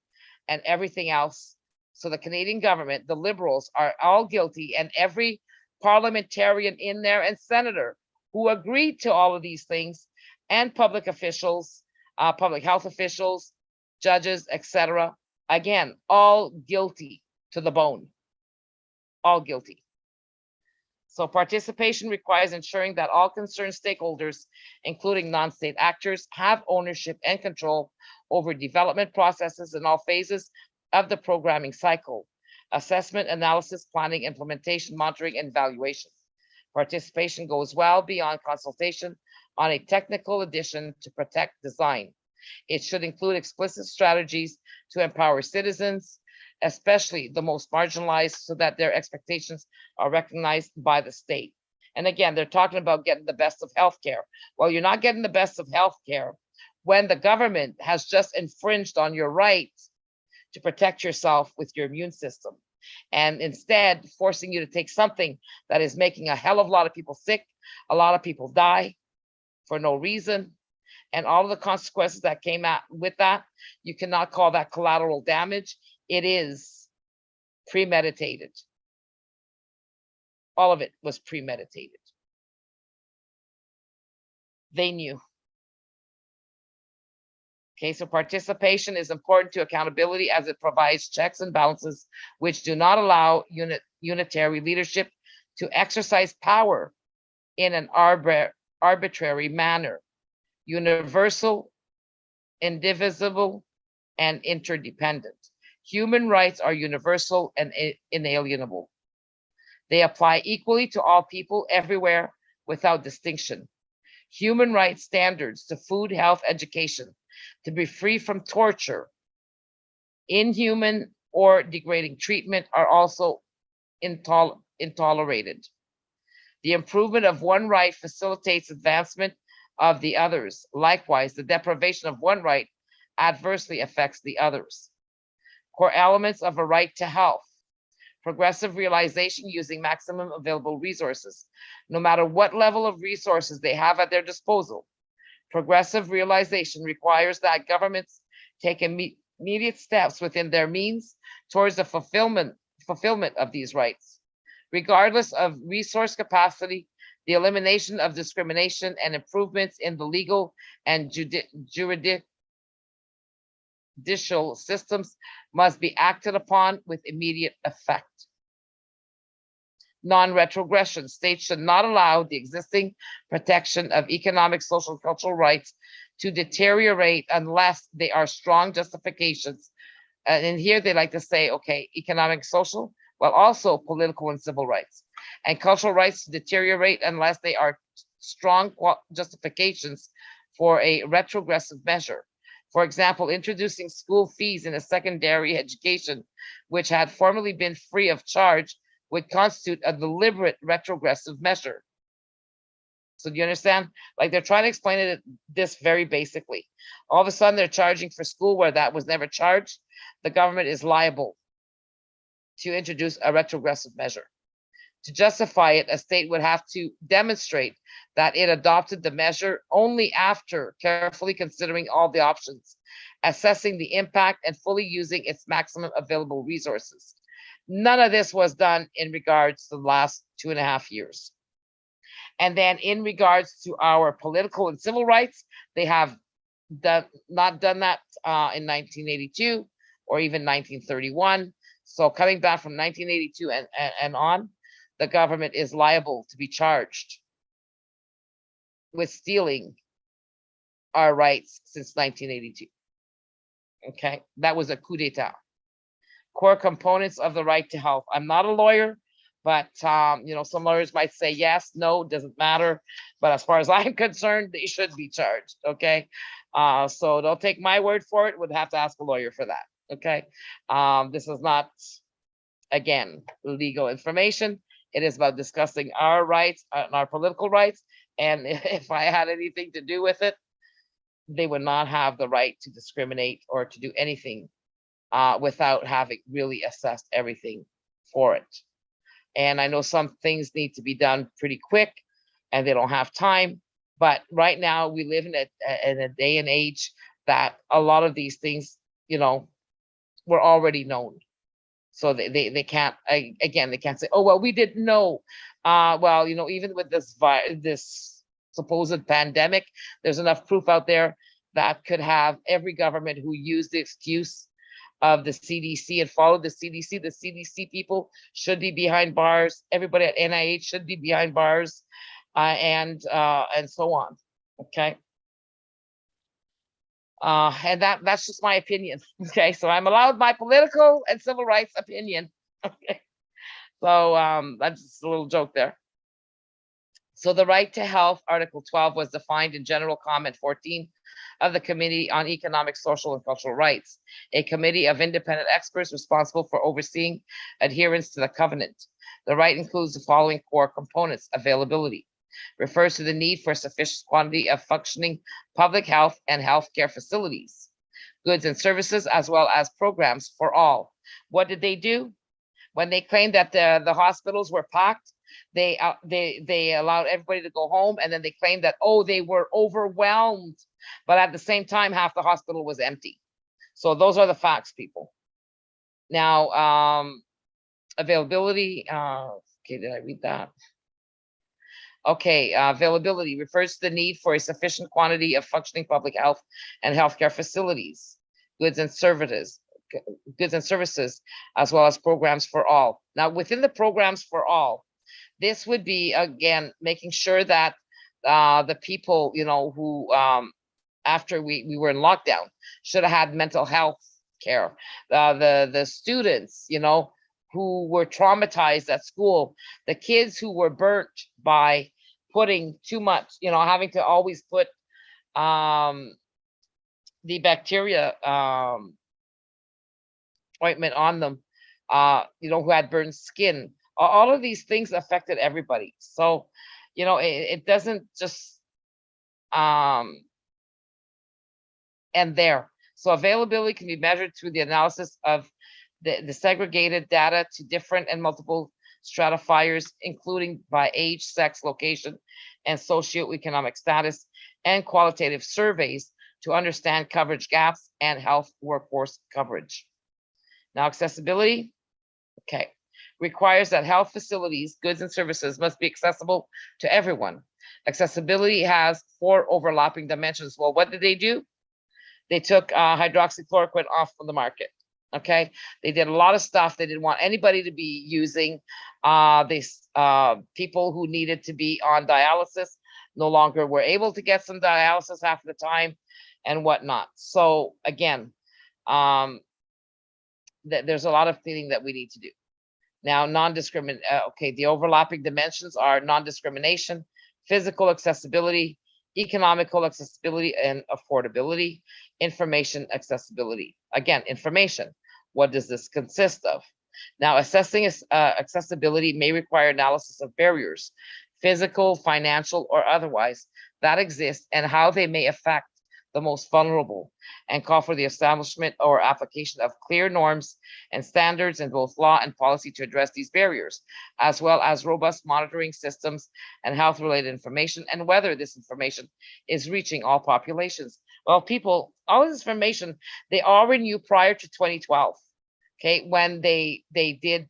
and everything else. So the Canadian government, the Liberals, are all guilty, and every parliamentarian in there and senator who agreed to all of these things, and public officials, public health officials, judges, etc. Again, all guilty to the bone, all guilty. So participation requires ensuring that all concerned stakeholders, including non-state actors, have ownership and control over development processes in all phases of the programming cycle: assessment, analysis, planning, implementation, monitoring, and evaluation. Participation goes well beyond consultation on a technical addition to protect design. It should include explicit strategies to empower citizens, especially the most marginalized, so that their expectations are recognized by the state. And again, they're talking about getting the best of healthcare. Well, you're not getting the best of healthcare when the government has just infringed on your right to protect yourself with your immune system, and instead forcing you to take something that is making a hell of a lot of people sick, a lot of people die for no reason, and all of the consequences that came out with that. You cannot call that collateral damage. It is premeditated. All of it was premeditated. They knew. Okay, so participation is important to accountability, as it provides checks and balances which do not allow unitary leadership to exercise power in an arbitrary manner. Universal, indivisible, and interdependent. Human rights are universal and inalienable. They apply equally to all people everywhere without distinction. Human rights standards to food, health, education, to be free from torture, inhuman or degrading treatment are also intolerated. The improvement of one right facilitates advancement of the others. Likewise, the deprivation of one right adversely affects the others. Core elements of a right to health: progressive realization using maximum available resources, no matter what level of resources they have at their disposal. Progressive realization requires that governments take immediate steps within their means towards the fulfillment of these rights. Regardless of resource capacity, the elimination of discrimination and improvements in the legal and judicial systems must be acted upon with immediate effect. Non-retrogression: states should not allow the existing protection of economic, social, cultural rights to deteriorate unless they are strong justifications. And here they like to say, okay, economic, social, well, also political and civil rights, and cultural rights to deteriorate unless they are strong justifications for a retrogressive measure. For example, introducing school fees in a secondary education, which had formerly been free of charge, would constitute a deliberate retrogressive measure. So do you understand? Like, they're trying to explain it this very basically. All of a sudden they're charging for school where that was never charged. The government is liable to introduce a retrogressive measure. To justify it, a state would have to demonstrate that it adopted the measure only after carefully considering all the options, assessing the impact, and fully using its maximum available resources. None of this was done in regards to the last 2.5 years. And then in regards to our political and civil rights, they have not done that in 1982 or even 1931. So coming back from 1982 and on, the government is liable to be charged with stealing our rights since 1982. Okay, that was a coup d'etat. Core components of the right to health. I'm not a lawyer, but some lawyers might say yes, no, doesn't matter. But as far as I'm concerned, they should be charged. Okay, so don't take my word for it. Would have to ask a lawyer for that. Okay, this is not, again, legal information. It is about discussing our rights and our political rights. And if I had anything to do with it, they would not have the right to discriminate or to do anything without having really assessed everything for it. And I know some things need to be done pretty quick and they don't have time. But right now we live in a day and age that a lot of these things, were already known. So they can't, again, they can't say, oh, well, we didn't know. Well, even with this supposed pandemic, there's enough proof out there that could have every government who used the excuse of the CDC and followed the CDC people should be behind bars. Everybody at NIH should be behind bars, and so on. Okay. And that's just my opinion. Okay, so I'm allowed my political and civil rights opinion. Okay, so that's just a little joke there. So the right to health, Article 12, was defined in General Comment 14 of the Committee on Economic, Social, and Cultural Rights, a committee of independent experts responsible for overseeing adherence to the covenant. The right includes the following core components: availability, refers to the need for a sufficient quantity of functioning public health and healthcare facilities, goods and services, as well as programs for all. What did they do? When they claimed that the hospitals were packed, they allowed everybody to go home, and then they claimed that, oh, they were overwhelmed, but at the same time, half the hospital was empty. So those are the facts, people. Now, availability, okay, did I read that? Okay, availability refers to the need for a sufficient quantity of functioning public health and healthcare facilities, goods and services, as well as programs for all. Now, within the programs for all, this would be, again, making sure that the people, who after we were in lockdown should have had mental health care, the students, who were traumatized at school, the kids who were burnt by putting too much, having to always put the bacteria ointment on them, who had burned skin. All of these things affected everybody. So, it doesn't just end there. So availability can be measured through the analysis of the segregated data to different and multiple stratifiers, including by age, sex, location, and socioeconomic status, and qualitative surveys to understand coverage gaps and health workforce coverage. Now, accessibility, okay, requires that health facilities, goods, and services must be accessible to everyone. Accessibility has 4 overlapping dimensions. Well, what did they do? They took hydroxychloroquine off from the market. Okay, they did a lot of stuff they didn't want anybody to be using. People who needed to be on dialysis no longer were able to get some dialysis half the time and whatnot. So again, there's a lot of things that we need to do. Now, okay, the overlapping dimensions are non-discrimination, physical accessibility, economical accessibility and affordability, information accessibility. Again, information. What does this consist of? Now, assessing accessibility may require analysis of barriers, physical, financial, or otherwise, that exist and how they may affect the most vulnerable, and call for the establishment or application of clear norms and standards in both law and policy to address these barriers, as well as robust monitoring systems and health-related information, and whether this information is reaching all populations. Well, people, all this information, they already knew prior to 2012, okay, when they did,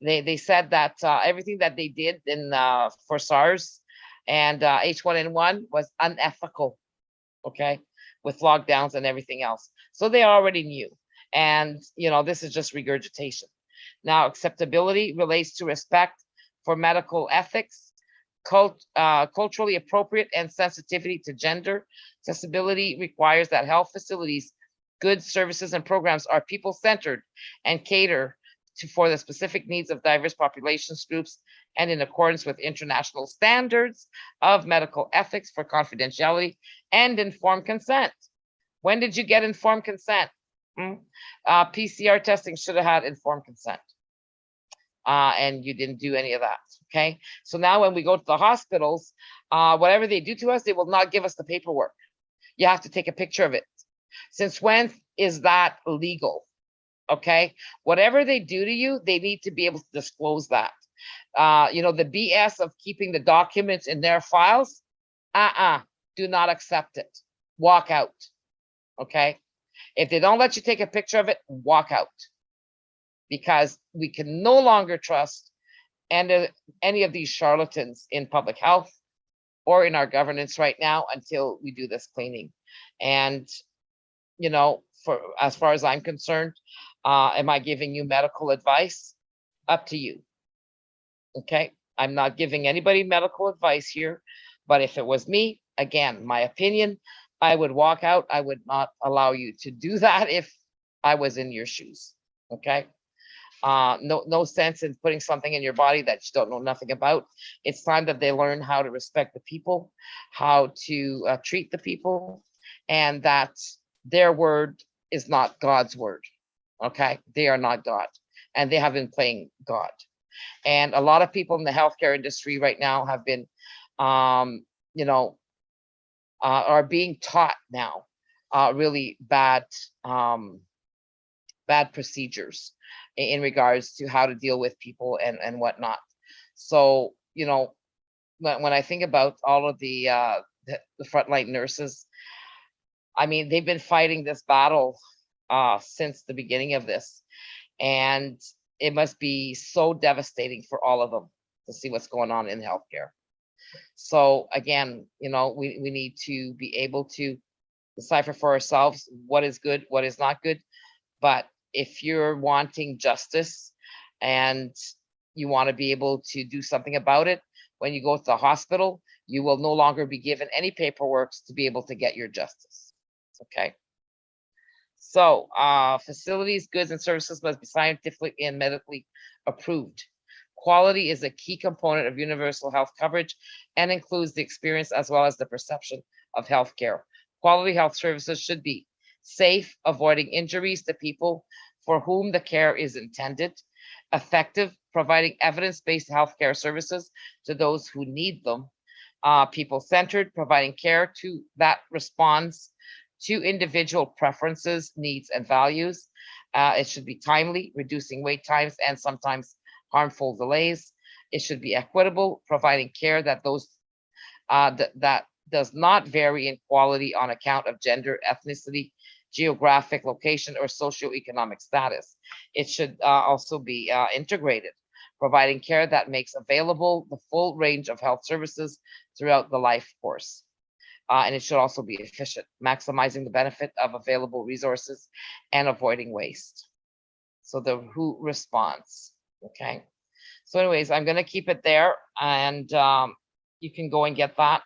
they said that everything that they did in for SARS and H1N1 was unethical, okay, with lockdowns and everything else. So they already knew. And, this is just regurgitation. Now, acceptability relates to respect for medical ethics, culturally appropriate, and sensitivity to gender. Accessibility requires that health facilities, goods, services, and programs are people-centered and cater for the specific needs of diverse populations groups and in accordance with international standards of medical ethics for confidentiality and informed consent. When did you get informed consent? PCR testing should have had informed consent. And you didn't do any of that, okay? So now when we go to the hospitals, whatever they do to us, they will not give us the paperwork. You have to take a picture of it. Since when is that legal? Okay, whatever they do to you, they need to be able to disclose that. The BS of keeping the documents in their files, do not accept it. Walk out. Okay, if they don't let you take a picture of it, walk out, because we can no longer trust any of these charlatans in public health or in our governance right now until we do this cleaning. And for as far as I'm concerned, am I giving you medical advice? Up to you. Okay, I'm not giving anybody medical advice here, but if it was me, again, my opinion, I would walk out. I would not allow you to do that if I was in your shoes. Okay, no sense in putting something in your body that you don't know nothing about. It's time that they learn how to respect the people, how to treat the people, and that their word is not God's word. Okay, they are not God, and they have been playing God. And a lot of people in the healthcare industry right now have been, are being taught now really bad procedures in regards to how to deal with people and whatnot. So, when I think about all of the frontline nurses, I mean, they've been fighting this battle since the beginning of this, and it must be so devastating for all of them to see what's going on in healthcare. So again, we need to be able to decipher for ourselves what is good, what is not good. But if you're wanting justice and you want to be able to do something about it, when you go to the hospital, you will no longer be given any paperwork to be able to get your justice. Okay. So facilities, goods, and services must be scientifically and medically approved. Quality is a key component of universal health coverage and includes the experience as well as the perception of healthcare. Quality health services should be safe, avoiding injuries to people for whom the care is intended, effective, providing evidence-based healthcare services to those who need them, people-centered, providing care that responds to individual preferences, needs, and values. It should be timely, reducing wait times and sometimes harmful delays. It should be equitable, providing care that that does not vary in quality on account of gender, ethnicity, geographic location, or socioeconomic status. It should also be integrated, providing care that makes available the full range of health services throughout the life course. And it should also be efficient, maximizing the benefit of available resources and avoiding waste. So the WHO response, okay? So anyways, I'm gonna keep it there, and you can go and get that.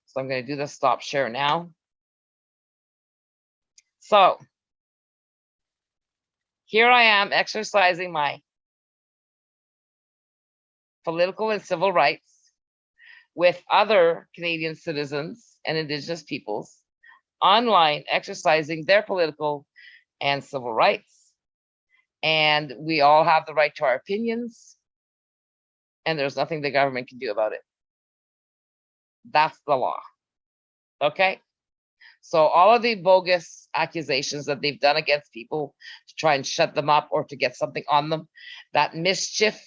So I'm gonna do the stop share now. So here I am exercising my political and civil rights with other Canadian citizens and Indigenous peoples online, exercising their political and civil rights. And we all have the right to our opinions, and there's nothing the government can do about it. That's the law. Okay? So all of the bogus accusations that they've done against people to try and shut them up or to get something on them, that mischief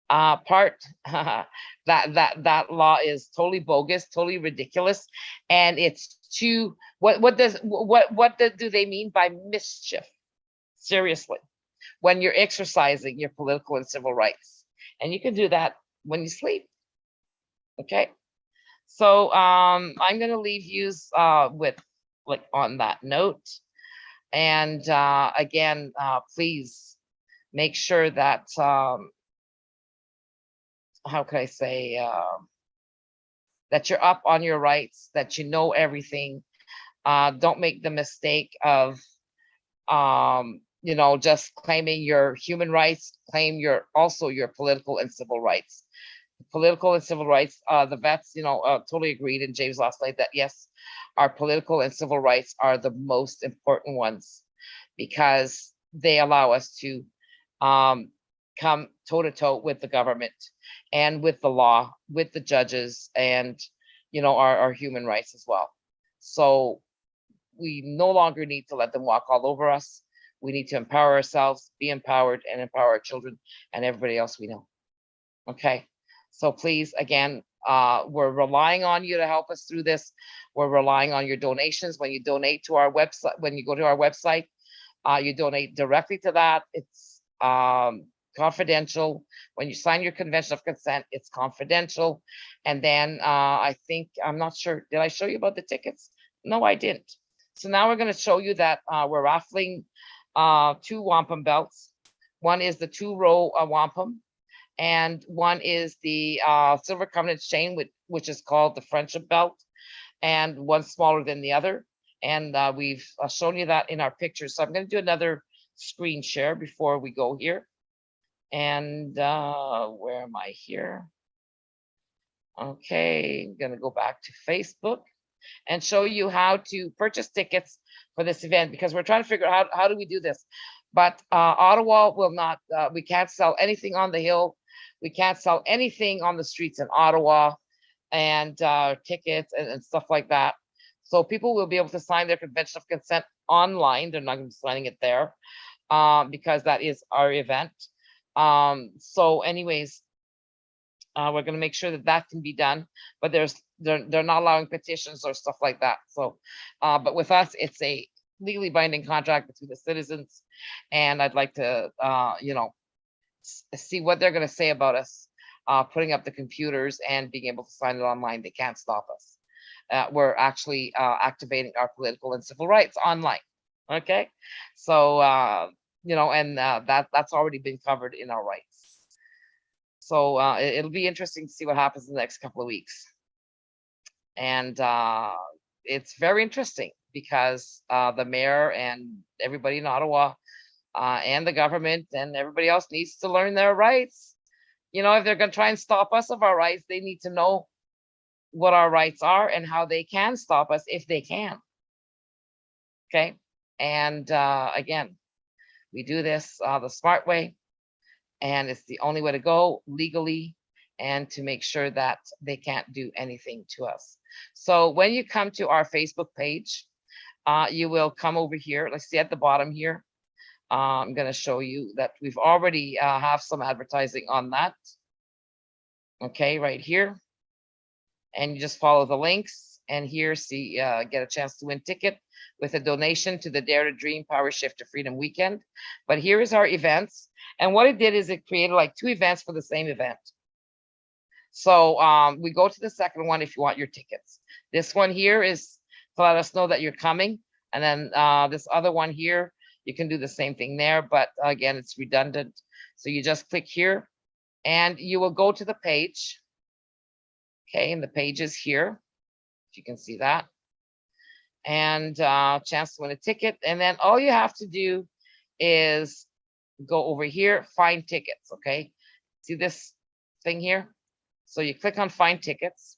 part, that law is totally bogus, totally ridiculous, and it's too. Do they mean by mischief? Seriously, when you're exercising your political and civil rights, and you can do that when you sleep. Okay, so I'm gonna leave you with like on that note, and again, please make sure that how can I say that you're up on your rights, that you know everything. Don't make the mistake of just claiming your human rights, claim your also your political and civil rights. Political and civil rights, the vets, totally agreed in James last night that yes, our political and civil rights are the most important ones because they allow us to come toe to toe with the government and with the law, with the judges, and our human rights as well. So we no longer need to let them walk all over us. We need to empower ourselves, be empowered, and empower our children and everybody else we know. Okay. So please, again, we're relying on you to help us through this. We're relying on your donations. When you donate to our website, when you go to our website, you donate directly to that. It's confidential. When you sign your convention of consent, it's confidential. And then I think, I'm not sure, did I show you about the tickets? No, I didn't. So now we're going to show you that we're raffling 2 wampum belts. One is the 2-row wampum, and one is the silver covenant chain, which is called the friendship belt, and one's smaller than the other. And we've shown you that in our pictures. So I'm going to do another screen share before we go here. And where am I here? Okay, I'm going to go back to Facebook and show you how to purchase tickets for this event, because we're trying to figure out how do we do this. But Ottawa will not, we can't sell anything on the hill. We can't sell anything on the streets in Ottawa, and tickets and stuff like that. So people will be able to sign their convention of consent online. They're not going to be signing it there because that is our event. So anyways, we're going to make sure that that can be done, but they're not allowing petitions or stuff like that. So, but with us, it's a legally binding contract between the citizens, and I'd like to, see what they're going to say about us putting up the computers and being able to sign it online. They can't stop us. We're actually activating our political and civil rights online. Okay, so and that's already been covered in our rights. So it'll be interesting to see what happens in the next couple of weeks. And it's very interesting because the mayor and everybody in Ottawa and the government and everybody else needs to learn their rights. If they're going to try and stop us of our rights, they need to know what our rights are and how they can stop us if they can. Okay. And again, we do this the smart way, and it's the only way to go legally and to make sure that they can't do anything to us. So when you come to our Facebook page, you will come over here. Let's see at the bottom here. I'm going to show you that we've already have some advertising on that. Okay, right here. And you just follow the links, and here see get a chance to win ticket with a donation to the Dare to Dream Power Shift to Freedom weekend. But here is our events, and what it did is it created like 2 events for the same event. So we go to the second one if you want your tickets. This one here is to let us know that you're coming, and then this other one here, you can do the same thing there, but again, it's redundant. So you just click here, and you will go to the page. Okay, and the page is here, if you can see that. And chance to win a ticket. And then all you have to do is go over here, find tickets. Okay, see this thing here? So you click on find tickets,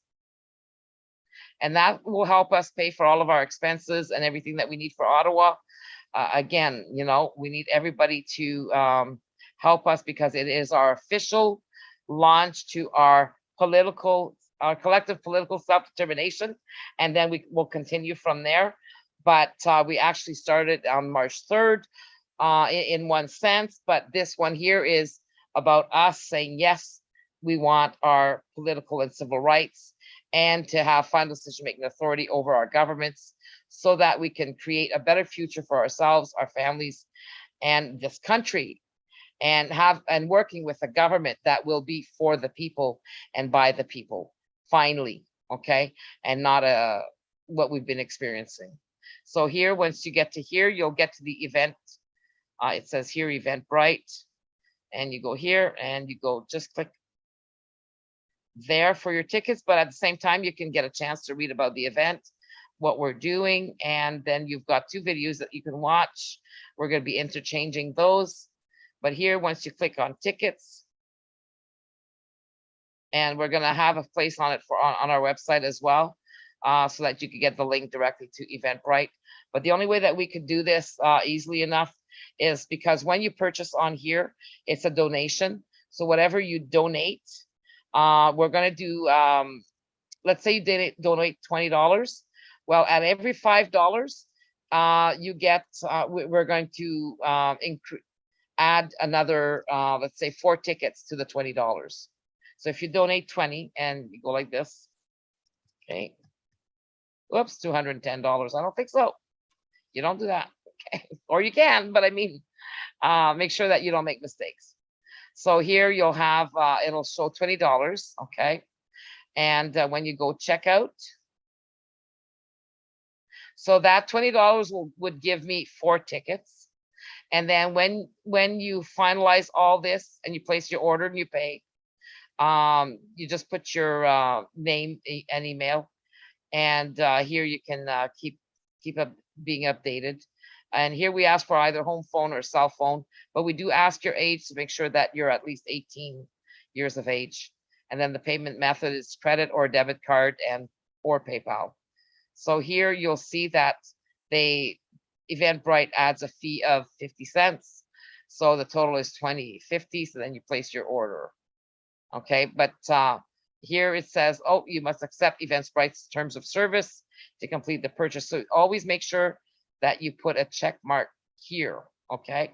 and that will help us pay for all of our expenses and everything that we need for Ottawa. Again, we need everybody to help us because it is our official launch to our political our collective political self-determination, and then we will continue from there. But we actually started on March 3rd in one sense, but this one here is about us saying, yes, we want our political and civil rights and to have final decision-making authority over our governments so that we can create a better future for ourselves, our families, and this country, and working with a government that will be for the people and by the people, finally, okay, and not what we've been experiencing. So here, once you get to here, you'll get to the event. It says here Eventbrite, and you go here and you go just click there for your tickets, but at the same time you can get a chance to read about the event, what we're doing, and then you've got 2 videos that you can watch. We're going to be interchanging those, but here, once you click on tickets, and we're going to have a place on it on our website as well, so that you can get the link directly to Eventbrite. But the only way that we could do this easily enough is because when you purchase on here, it's a donation. So whatever you donate, we're going to do, let's say you donate $20. Well, at every $5, you get, we're going to add another, let's say 4 tickets to the $20. So if you donate 20 and you go like this, okay, whoops, $210. I don't think so. You don't do that, okay? Or you can, but I mean, make sure that you don't make mistakes. So here you'll have, it'll show $20, okay? And when you go check out, so that $20 would give me 4 tickets. And then when you finalize all this and you place your order and you pay, you just put your name and email, and here you can keep being updated. And here we ask for either home phone or cell phone, but we do ask your age to make sure that you're at least 18 years of age. And then the payment method is credit or debit card or PayPal. So here you'll see that Eventbrite adds a fee of 50 cents. So the total is $20.50. So then you place your order. Okay, but here it says, oh, you must accept Eventbrite's terms of service to complete the purchase. So always make sure that you put a check mark here, okay,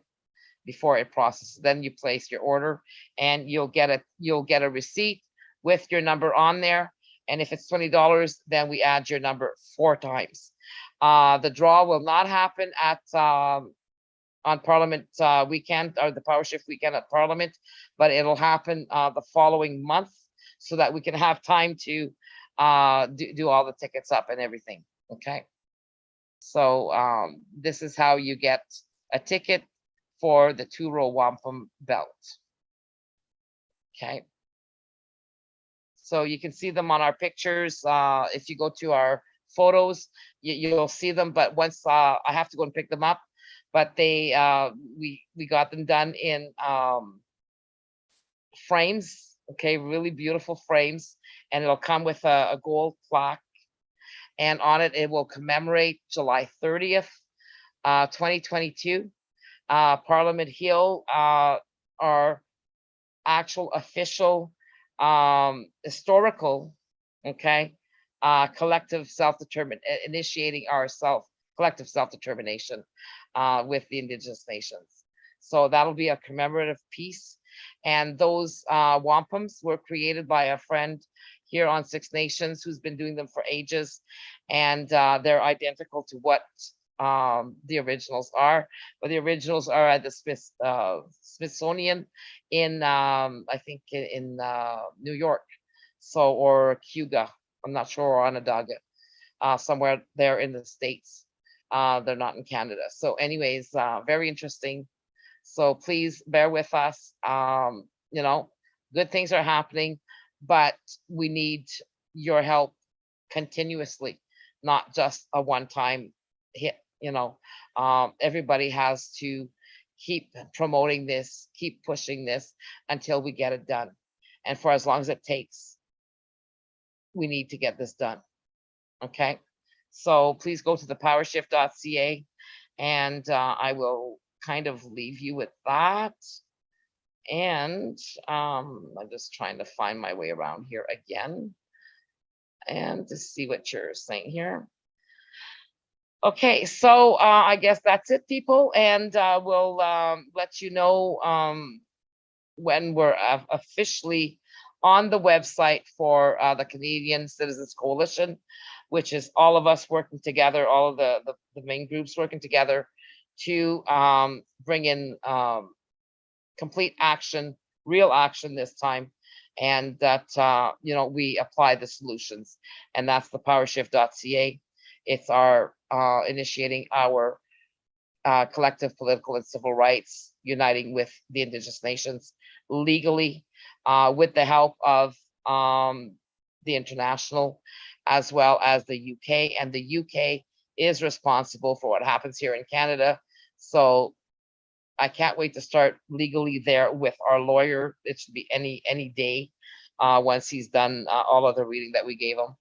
before it processes. Then you place your order, and you'll get a receipt with your number on there. And if it's $20, then we add your number 4 times. The draw will not happen at on Parliament weekend, or the Power Shift weekend at Parliament, but it'll happen the following month, so that we can have time to do all the tickets up and everything. Okay. So this is how you get a ticket for the 2-row wampum belt. Okay. So you can see them on our pictures. If you go to our photos, you'll see them, but once I have to go and pick them up, but we got them done in frames, okay, really beautiful frames, and it'll come with a gold plaque, and on it, it will commemorate July 30th, 2022. Parliament Hill, our actual official historical, okay, collective self-determination, initiating our collective self-determination with the Indigenous nations. So that'll be a commemorative piece. And those wampums were created by a friend here on Six Nations who's been doing them for ages. And they're identical to what the originals are. But the originals are at the Smithsonian in, I think, in New York. So, or Cuba, I'm not sure, or Onondaga, somewhere there in the States. They're not in Canada. So anyways, very interesting. So please bear with us. You know, good things are happening, but we need your help continuously, not just a one-time hit. You know, everybody has to keep promoting this, keep pushing this until we get it done. And for as long as it takes, we need to get this done. Okay. So please go to thepowershift.ca, and I will kind of leave you with that. And I'm just trying to find my way around here again. And to see what you're saying here. Okay, so I guess that's it, people, and we'll let you know when we're officially on the website for the Canadian Citizens Coalition, which is all of us working together, all of the main groups working together to bring in complete action, real action this time, and that we apply the solutions, and that's the powershift.ca. It's our initiating our collective political and civil rights, uniting with the Indigenous nations legally, with the help of the international, as well as the UK. And the UK is responsible for what happens here in Canada. So I can't wait to start legally there with our lawyer. It should be any day once he's done all of the reading that we gave him.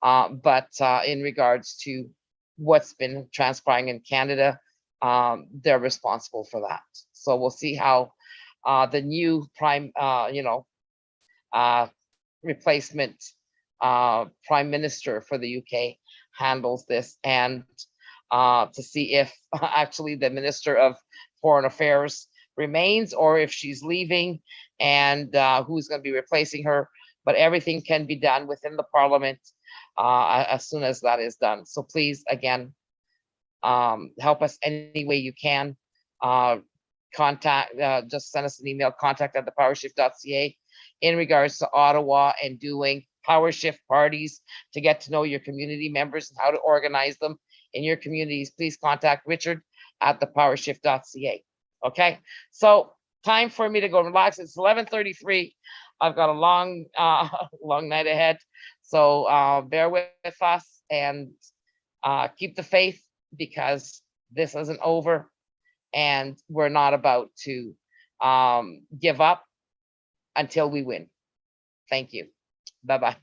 But in regards to what's been transpiring in Canada, they're responsible for that. So we'll see how the new replacement prime minister for the UK handles this, and to see if actually the Minister of Foreign Affairs remains or if she's leaving, and who's going to be replacing her. But everything can be done within the Parliament as soon as that is done. So please, again, help us any way you can. Just send us an email, contact@thepowershift.ca, in regards to Ottawa and doing power shift parties to get to know your community members and how to organize them in your communities. Please contact Richard at thepowershift.ca. Okay, so time for me to go relax. It's 11:33. I've got a long long night ahead, so bear with us and keep the faith, because this isn't over, and we're not about to give up until we win. Thank you. Bye-bye.